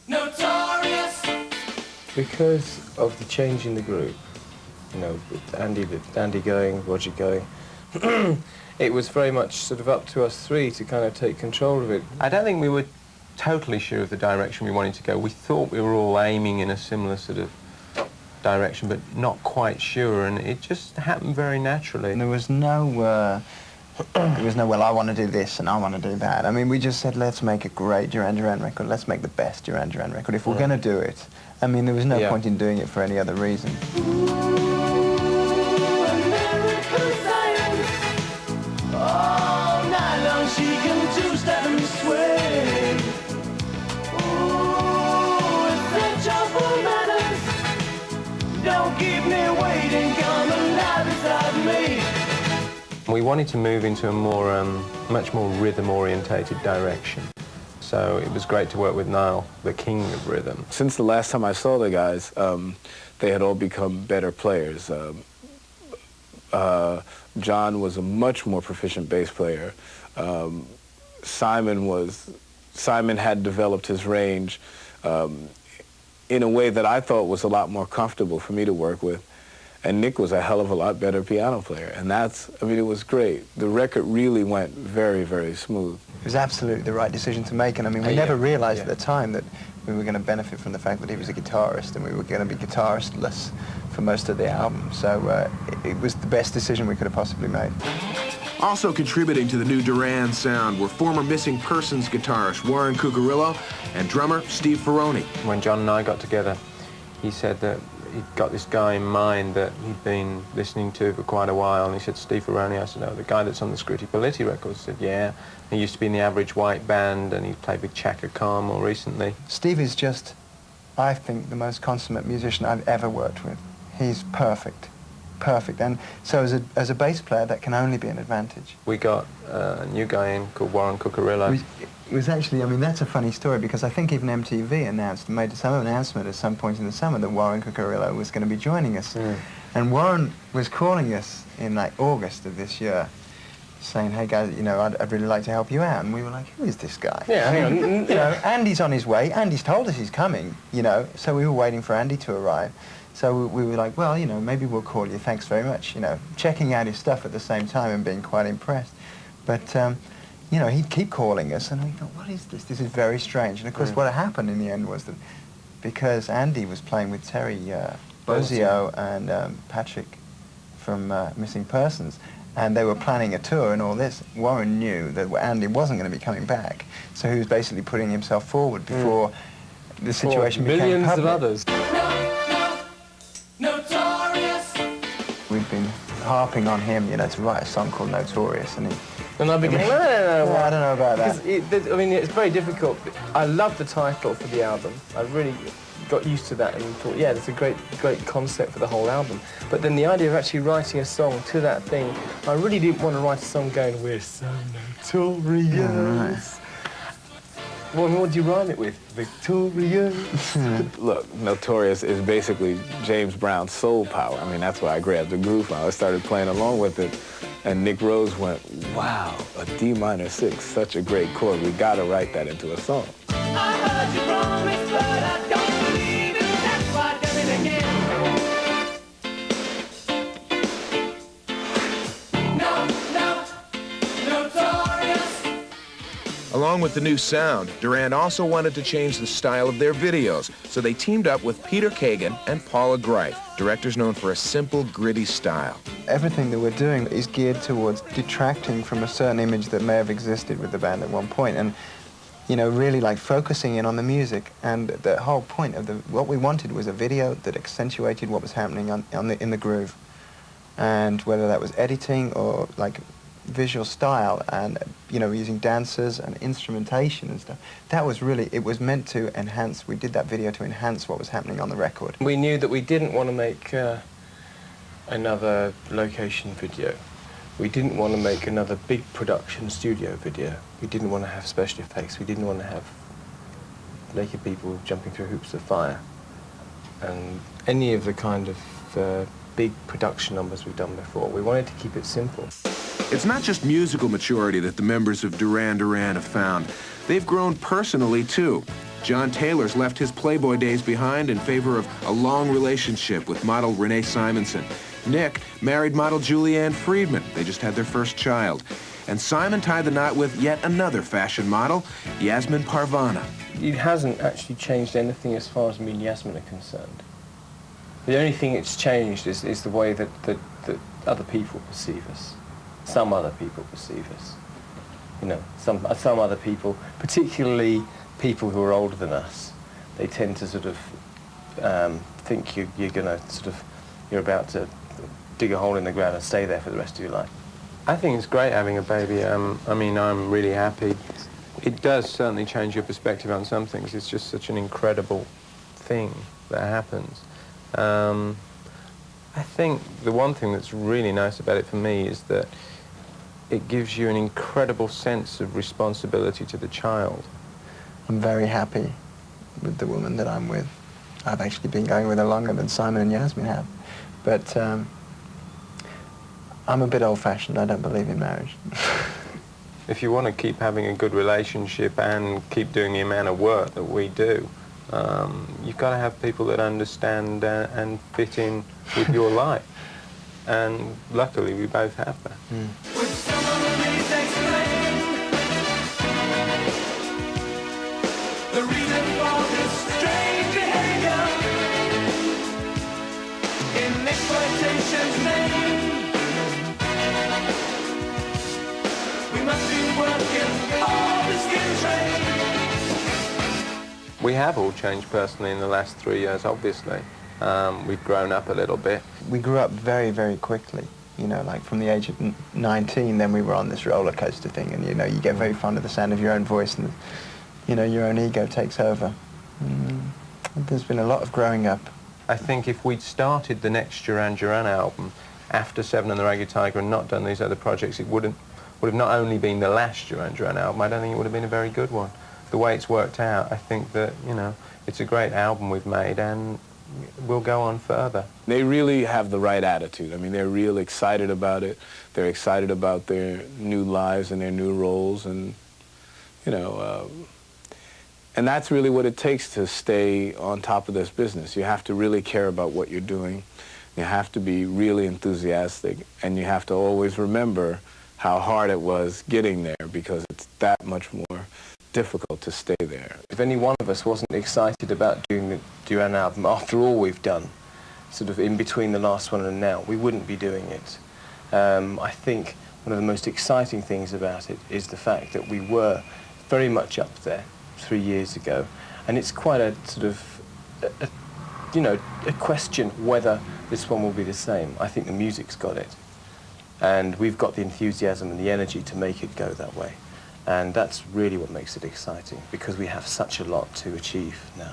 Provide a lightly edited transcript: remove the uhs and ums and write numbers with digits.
Notorious. Because of the change in the group, you know, with Andy going, Roger going, it was very much sort of up to us three to kind of take control of it. I don't think we were totally sure of the direction we wanted to go. We thought we were all aiming in a similar sort of direction, but not quite sure, and it just happened very naturally. There was no, well, I want to do this and I want to do that. I mean, we just said, let's make a great Duran Duran record. Let's make the best Duran Duran record. If we're going to do it, I mean, there was no point in doing it for any other reason. Don't keep me waiting, come alive beside me. We wanted to move into a more, much more rhythm-orientated direction. So it was great to work with Niall, the king of rhythm. Since the last time I saw the guys, they had all become better players. John was a much more proficient bass player. Simon had developed his range in a way that I thought was a lot more comfortable for me to work with. And Nick was a hell of a lot better piano player. And that's, I mean, it was great. The record really went very, very smooth. It was absolutely the right decision to make, and I mean, we never realized at the time that we were going to benefit from the fact that he was a guitarist, and we were going to be guitaristless for most of the album. So it was the best decision we could have possibly made. Also contributing to the new Duran sound were former Missing Persons guitarist Warren Cucurullo and drummer Steve Ferroni. When John and I got together, he said that he'd got this guy in mind that he'd been listening to for quite a while, and he said, Steve Ferroni. I said, oh, the guy that's on the Scritti Politti records. He said, yeah. He used to be in the Average White Band, and he played with Chaka Khan more recently. Steve is just, I think, the most consummate musician I've ever worked with. He's perfect. Perfect. And so as a bass player, that can only be an advantage. We got a new guy in called Warren Cucurullo. It was actually, I mean, that's a funny story, because I think even MTV made some announcement at some point in the summer that Warren Cucurullo was going to be joining us. And Warren was calling us in like August of this year, saying, hey guys, you know, I'd really like to help you out. And we were like, who is this guy? Yeah, hang on. You know, Andy's on his way. Andy's told us he's coming, you know, so we were waiting for Andy to arrive. So we were like, well, you know, maybe we'll call you, thanks very much, you know, checking out his stuff at the same time and being quite impressed. But, you know, he'd keep calling us, and we thought, what is this? This is very strange. And of course, what happened in the end was that because Andy was playing with Terry Bozzio and Patrick from Missing Persons, and they were planning a tour and all this, Warren knew that Andy wasn't going to be coming back. So he was basically putting himself forward before the situation became public. Millions of others. Notorious. We've been harping on him, you know, to write a song called Notorious, and And I began, no, I don't know about that. I mean, it's very difficult. I love the title for the album. I really got used to that and thought, yeah, it's a great concept for the whole album. But then the idea of actually writing a song to that thing, I really didn't want to write a song going, we're so notorious. Oh, right. Well, what do you rhyme it with? Victorious. Look, Notorious is basically James Brown's soul power. I mean, that's why I grabbed the groove on. I started playing along with it, and Nick Rose went, wow, a D minor 6, such a great chord. We got to write that into a song. I heard you promise, but I don't believe it. That's why I done it again. Notorious. Along with the new sound, Duran also wanted to change the style of their videos, so they teamed up with Peter Kagan and Paula Greif, directors known for a simple, gritty style. Everything that we're doing is geared towards detracting from a certain image that may have existed with the band at one point, and, you know, really like focusing in on the music. And the whole point of what we wanted was a video that accentuated what was happening in the groove, and whether that was editing or like visual style, and, you know, using dancers and instrumentation and stuff. That was really, it was meant to enhance, we did that video to enhance what was happening on the record. We knew that we didn't want to make another location video. We didn't want to make another big production studio video. We didn't want to have special effects. We didn't want to have naked people jumping through hoops of fire. And any of the kind of big production numbers we've done before. We wanted to keep it simple. It's not just musical maturity that the members of Duran Duran have found. They've grown personally, too. John Taylor's left his Playboy days behind in favor of a long relationship with model Renee Simonson. Nick married model Julianne Friedman. They just had their first child. And Simon tied the knot with yet another fashion model, Yasmin Parvana. It hasn't actually changed anything as far as me and Yasmin are concerned. The only thing it's changed is the way that other people perceive us. Some other people perceive us. You know, some other people, particularly people who are older than us, they tend to sort of think you're about to dig a hole in the ground and stay there for the rest of your life. I think it's great having a baby. I mean, I'm really happy. It does certainly change your perspective on some things. It's just such an incredible thing that happens. I think the one thing that's really nice about it for me is that it gives you an incredible sense of responsibility to the child. I'm very happy with the woman that I'm with. I've actually been going with her longer than Simon and Yasmin have. But I'm a bit old-fashioned. I don't believe in marriage. If you want to keep having a good relationship and keep doing the amount of work that we do, you've got to have people that understand and fit in with your life. And luckily, we both have that. Would someone please explain the reason for this strange behavior in exploitation's name? We must be working all the skin trade. We have all changed personally in the last 3 years, obviously. We've grown up a little bit. We grew up very, very quickly. You know, like from the age of 19, then we were on this roller coaster thing, and you know, you get very fond of the sound of your own voice, and you know, your own ego takes over. There's been a lot of growing up. I think if we'd started the next Duran Duran album after Seven and the Ragged Tiger and not done these other projects, it would have not only been the last Duran Duran album, I don't think it would have been a very good one. The way it's worked out, I think that, you know, it's a great album we've made, and we'll go on further. They really have the right attitude. I mean, they're real excited about it. They're excited about their new lives and their new roles, and, you know, and that's really what it takes to stay on top of this business. You have to really care about what you're doing. You have to be really enthusiastic, and you have to always remember how hard it was getting there, because it's that much more difficult to stay there. If any one of us wasn't excited about doing the Duran album after all we've done, sort of in between the last one and now, we wouldn't be doing it. I think one of the most exciting things about it is the fact that we were very much up there 3 years ago, and it's quite a sort of, you know, a question whether this one will be the same. I think the music's got it, and we've got the enthusiasm and the energy to make it go that way. And that's really what makes it exciting, because we have such a lot to achieve now.